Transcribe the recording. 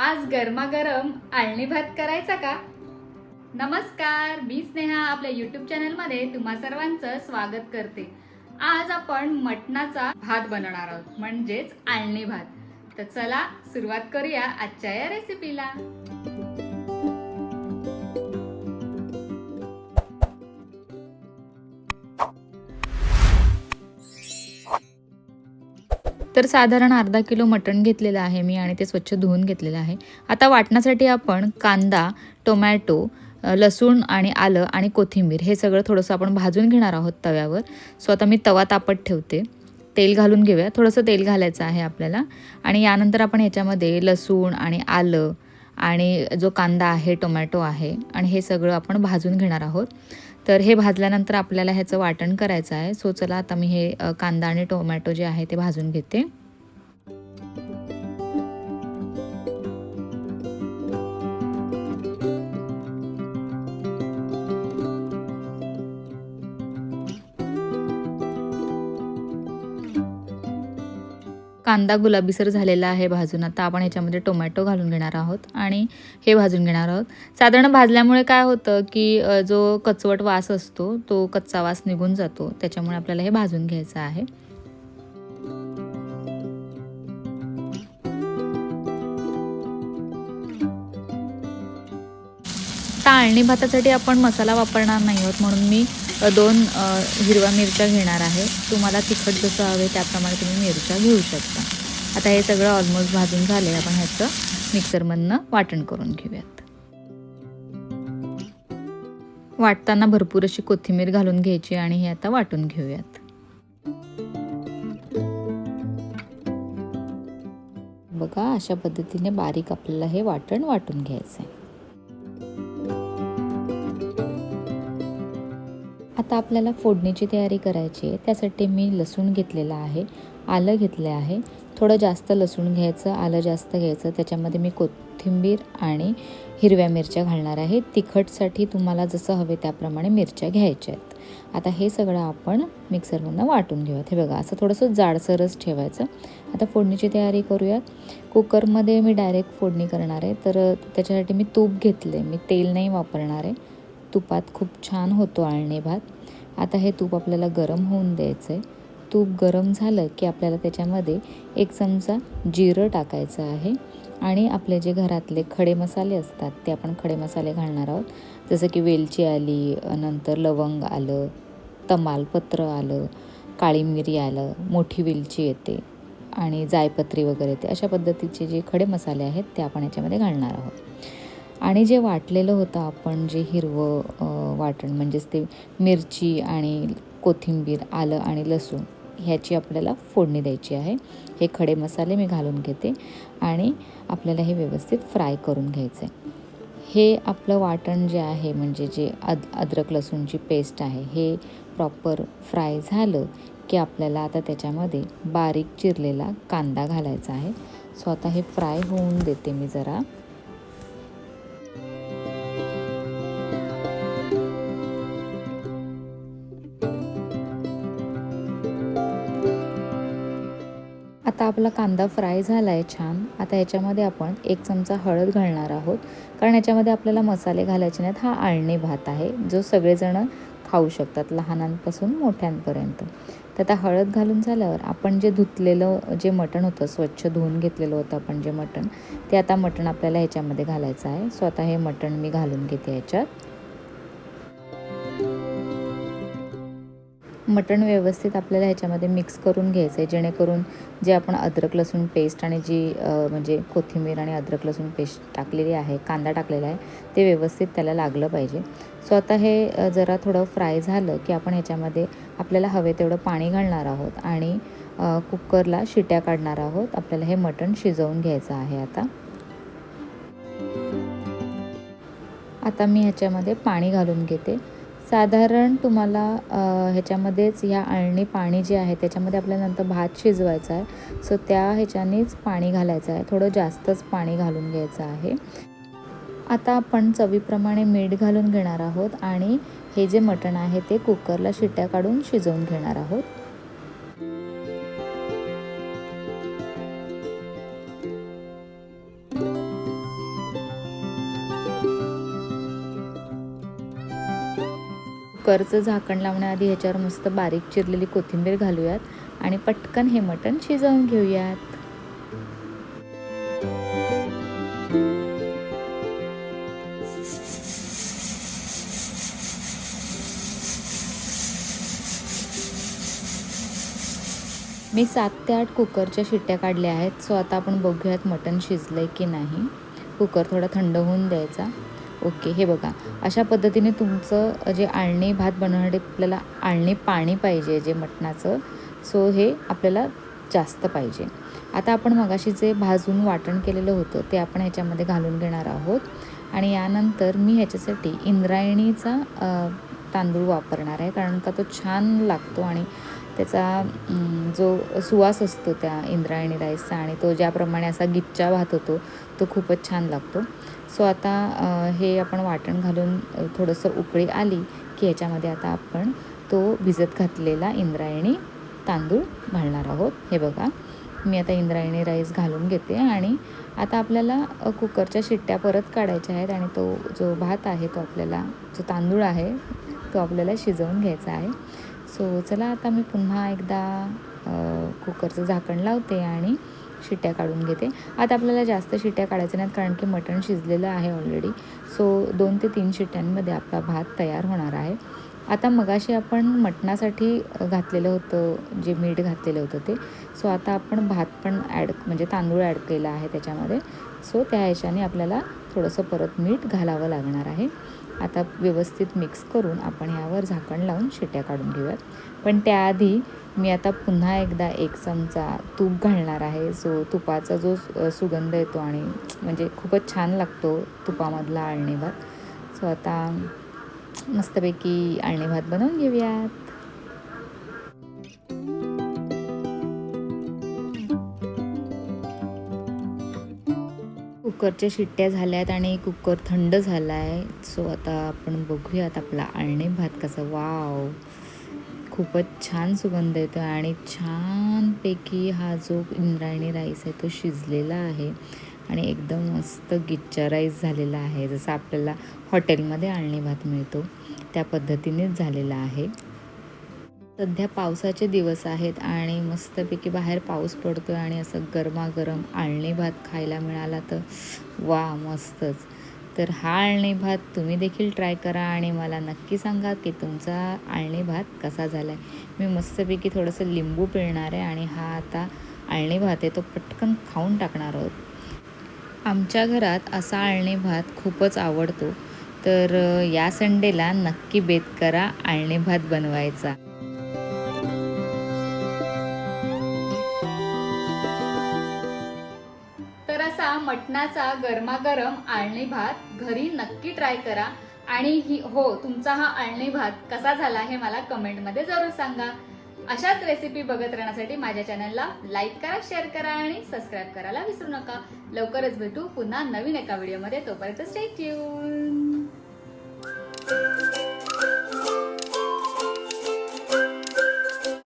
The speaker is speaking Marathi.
आज गरमागरम आळणी भात करायचा का? नमस्कार, मी स्नेहा आपल्या YouTube चॅनलमध्ये तुम्हा सर्वांचं स्वागत करते. आज आपण मटणाचा भात बनवणार आहोत, म्हणजेच आळणी भात. तर चला सुरुवात करूया आजच्या या रेसिपीला. तर साधारण अर्धा किलो मटण घेतलेलं आहे मी आणि ते स्वच्छ धुवून घेतलेलं आहे. आता वाटण्यासाठी आपण कांदा, टोमॅटो, लसूण आणि आलं आणि कोथिंबीर हे सगळं थोडंसं आपण भाजून घेणार आहोत तव्यावर. सो आता मी तवा तापत ठेवते. तेल घालून घेऊया. थोडंसं तेल घालायचं आहे आपल्याला आणि यानंतर आपण ह्याच्यामध्ये लसूण आणि आलं आणि जो कांदा आहे, टोमॅटो आहे आणि हे सगळं आपण भाजून घेणार आहोत. तर हे भाजल्यानंतर आपल्याला ह्याचं वाटण करायचं आहे. सो चला आता मी हे कांदा आणि टोमॅटो जे आहे ते भाजून घेते. कांदा गुलाबीसर झालेला आहे भाजून. आता आपण ह्याच्यामध्ये टोमॅटो घालून घेणार आहोत आणि हे भाजून घेणार आहोत. साधारण भाजल्यामुळे काय होतं की जो कचवट वास असतो तो कच्चा वास निघून जातो. त्याच्यामुळे आपल्याला हे भाजून घ्यायचं आहे. आळणी भातासाठी आपण मसाला वापरणार नाही आहोत म्हणून मी 2 हिरव्या मिरच्या घेणार आहे. तुम्हाला तिखट जसं हवे त्याप्रमाणे तुम्ही मिरच्या घेऊ शकता. आता हे सगळं ऑलमोस्ट भाजून झाले. आपण ह्याचं मिक्सरमधनं वाटण करून घेऊयात. वाटताना भरपूर अशी कोथिंबीर घालून घ्यायची आणि हे आता वाटून घेऊयात. बघा, अशा पद्धतीने बारीक आपल्याला हे वाटण वाटून घ्यायचं आहे. आता आपल्याला फोडणीची तयारी करायची आहे. त्यासाठी मी लसूण घेतलेला आहे, आलं घेतले आहे. थोडं जास्त लसूण घ्यायचं, आलं जास्त घ्यायचं. त्याच्यामध्ये मी कोथिंबीर आणि हिरव्या मिरच्या घालणार आहे. तिखटसाठी तुम्हाला जसं हवे त्याप्रमाणे मिरच्या घ्यायच्या आहेत. आता हे सगळं आपण मिक्सरमधून वाटून घेऊयात. हे बघा, असं थोडंसं जाडसरच ठेवायचं. आता फोडणीची तयारी करूयात. कुकरमध्ये मी डायरेक्ट फोडणी करणार आहे. तर त्याच्यासाठी मी तूप घेतले. मी तेल नाही वापरणार आहे. तुपात खूप छान होतो आळणी भात. आता हे तूप आपल्याला गरम होऊन द्यायचं आहे. तूप गरम झालं की आपल्याला त्याच्यामध्ये 1 चमचा जिरं टाकायचं आहे आणि आपले जे घरातले खडे मसाले असतात ते आपण खडे मसाले घालणार आहोत. जसं की वेलची आली, नंतर लवंग आलं, तमालपत्र आलं, काळी मिरी आलं, मोठी वेलची येते आणि जायपत्री वगैरे येते. अशा पद्धतीचे जे खडे मसाले आहेत ते आपण याच्यामध्ये घालणार आहोत. आणि जे वाटलेलं होतं आपण जे हिरवं वाटण म्हणजेच ते मिरची आणि कोथिंबीर, आलं आणि लसूण ह्याची आपल्याला फोडणी द्यायची आहे. हे खडे मसाले मी घालून घेते आणि आपल्याला हे व्यवस्थित फ्राय करून घ्यायचं आहे. हे आपलं वाटण जे आहे म्हणजे जे अद्रक लसूणची पेस्ट आहे हे प्रॉपर फ्राय झालं की आपल्याला आता त्याच्यामध्ये बारीक चिरलेला कांदा घालायचा आहे. सो आता हे फ्राय होऊन देते मी जरा. आता आपला कांदा फ्राय झाला आहे छान. आता ह्याच्यामध्ये आपण 1 चमचा हळद घालणार आहोत, कारण याच्यामध्ये आपल्याला मसाले घालायचे नाहीत. हा आळणी भात आहे जो सगळेजण खाऊ शकतात, लहानांपासून मोठ्यांपर्यंत. तर आता हळद घालून झाल्यावर आपण जे धुतलेलं जे मटण होतं, स्वच्छ धुवून घेतलेलं होतं आपण जे मटण, ते आता मटण आपल्याला ह्याच्यामध्ये घालायचं आहे. सो आता हे मटण मी घालून घेते ह्याच्यात. मटण व्यवस्थित आपल्याला ह्याच्यामध्ये मिक्स करून घ्यायचं आहे, जेणेकरून जे आपण अद्रक लसूण पेस्ट आणि जी म्हणजे कोथिंबीर आणि अद्रक लसूण पेस्ट टाकलेली आहे, कांदा टाकलेला आहे, ते व्यवस्थित त्याला लागलं पाहिजे. सो आता हे जरा थोडं फ्राय झालं की आपण ह्याच्यामध्ये आपल्याला हवे तेवढं पाणी घालणार आहोत आणि कुकरला शिट्या काढणार आहोत. आपल्याला हे मटण शिजवून घ्यायचं आहे. आता मी ह्याच्यामध्ये पाणी घालून घेते. साधारण तुम्हाला ह्याच्यामध्येच ह्या आळणी पाणी जे आहे त्याच्यामध्ये आपल्याला नंतर भात शिजवायचा आहे. सो त्या ह्याच्यानेच पाणी घालायचं आहे. थोडं जास्तच पाणी घालून घ्यायचं आहे. आता आपण चवीप्रमाणे मीठ घालून घेणार आहोत आणि हे जे मटण आहे ते कुकरला शिट्या काढून शिजवून घेणार आहोत. कुकरचं झाकण लावण्याआधी ह्याच्यावर मस्त बारीक चिरलेली कोथिंबीर घालूयात आणि पटकन हे मटण शिजवून घेऊयात. मी 7 ते 8 कुकरच्या शिट्ट्या काढल्या आहेत. सो आता आपण बघूयात मटण शिजलं आहे की नाही. कुकर थोडा थंड होऊन द्यायचा. ओके, हे बघा अशा पद्धतीने तुमचं जे आळणी भात बनवण्यासाठी आपल्याला आळणी पाणी पाहिजे जे मटणाचं, सो हे आपल्याला जास्त पाहिजे. आता आपण मगाशी जे भाजून वाटण केलेलं होतं ते आपण ह्याच्यामध्ये घालून घेणार आहोत आणि यानंतर मी ह्याच्यासाठी इंद्रायणीचा तांदूळ वापरणार आहे, कारण का तो छान लागतो आणि त्याचा जो सुवास असतो त्या इंद्रायणी राईसचा आणि तो ज्याप्रमाणे असा गिच्चा भात होतो तो खूपच छान लागतो. सो आता हे आपण वाटण घालून थोडंसं उकळी आली की ह्याच्यामध्ये आता आपण तो भिजत घातलेला इंद्रायणी तांदूळ घालणार आहोत. हे बघा मी आता इंद्रायणी राईस घालून घेते आणि आता आपल्याला कुकरच्या शिट्ट्या परत काढायच्या आहेत आणि तो जो भात आहे तो आपल्याला, जो तांदूळ आहे तो आपल्याला शिजवून घ्यायचा आहे. सो चला आता मी पुन्हा एकदा कुकरचं झाकण लावते आणि शिट्ट्या काढून घेते. आता आपल्याला जास्त शिट्ट्या काढायच्या नाहीत कारण की मटण शिजलेलं आहे ऑलरेडी. सो 2 ते 3 शिट्ट्यांमध्ये आपला भात तयार होणार आहे. आता मगाशी आपण मटणासाठी घातलेलं होतं, जे मीठ घातलेलं होतं ते. सो आता आपण भात पण म्हणजे तांदूळ ॲड केला आहे त्याच्यामध्ये. सो त्या ह्याच्याने आपल्याला थोडंसं परत मीठ घालावं लागणार आहे. आता व्यवस्थित मिक्स करून आपण ह्यावर झाकण लावून शिट्ट्या काढून घेऊयात. पण त्याआधी मी आता पुन्हा एकदा 1 चमचा तूप घालणार आहे. सो तुपाचा जो सुगंध येतो आणि म्हणजे खूपच छान लागतो तुपामधला आळणी भात. सो आता मस्तपैकी आळणी भात बनवून घेऊयात. कुकरच्या शिट्ट्या झाल्यात आणि कुकर थंड झाला आहे. सो आता आपण बघूयात आपला आळणी भात कसा. वाव, खूपच छान सुगंध येतो आणि छानपैकी हा जो इंद्रायणी राईस आहे तो शिजलेला आहे आणि एकदम मस्त गिच्चा राईस झालेला आहे. जसं आपल्याला हॉटेलमध्ये आळणी भात मिळतो त्या पद्धतीनेच झालेला आहे. सध्या पावसाचे दिवस आहेत आणि मस्तपैकी बाहेर पाऊस पडतो आहे आणि असं गरमागरम आळणी भात खायला मिळाला तर वा, मस्तच. तर हा आळणी भात तुम्ही देखील ट्राय करा आणि मला नक्की सांगा की तुमचा आळणी भात कसा झाला आहे. मी मस्तपैकी थोडंसं लिंबू पिळणार आहे आणि हा आता आळणी भात आहे तो पटकन खाऊन टाकणार आहोत. आमच्या घरात असा आळणी भात खूपच आवडतो. तर या संडेला नक्की बेत करा आळणी भात बनवायचा. तर असा मटणाचा गरमागरम आळणी भात घरी नक्की ट्राय करा आणि तुमचा हा आळणी भात कसा झाला हे मला कमेंटमध्ये जरूर सांगा. अशाच रेसिपी बघत राहण्यासाठी माझ्या चॅनलला लाईक करा, शेअर करा आणि सबस्क्राईब करायला विसरू नका. लवकरच भेटू पुन्हा नवीन एका व्हिडिओमध्ये. तोपर्यंत स्टे ट्यून.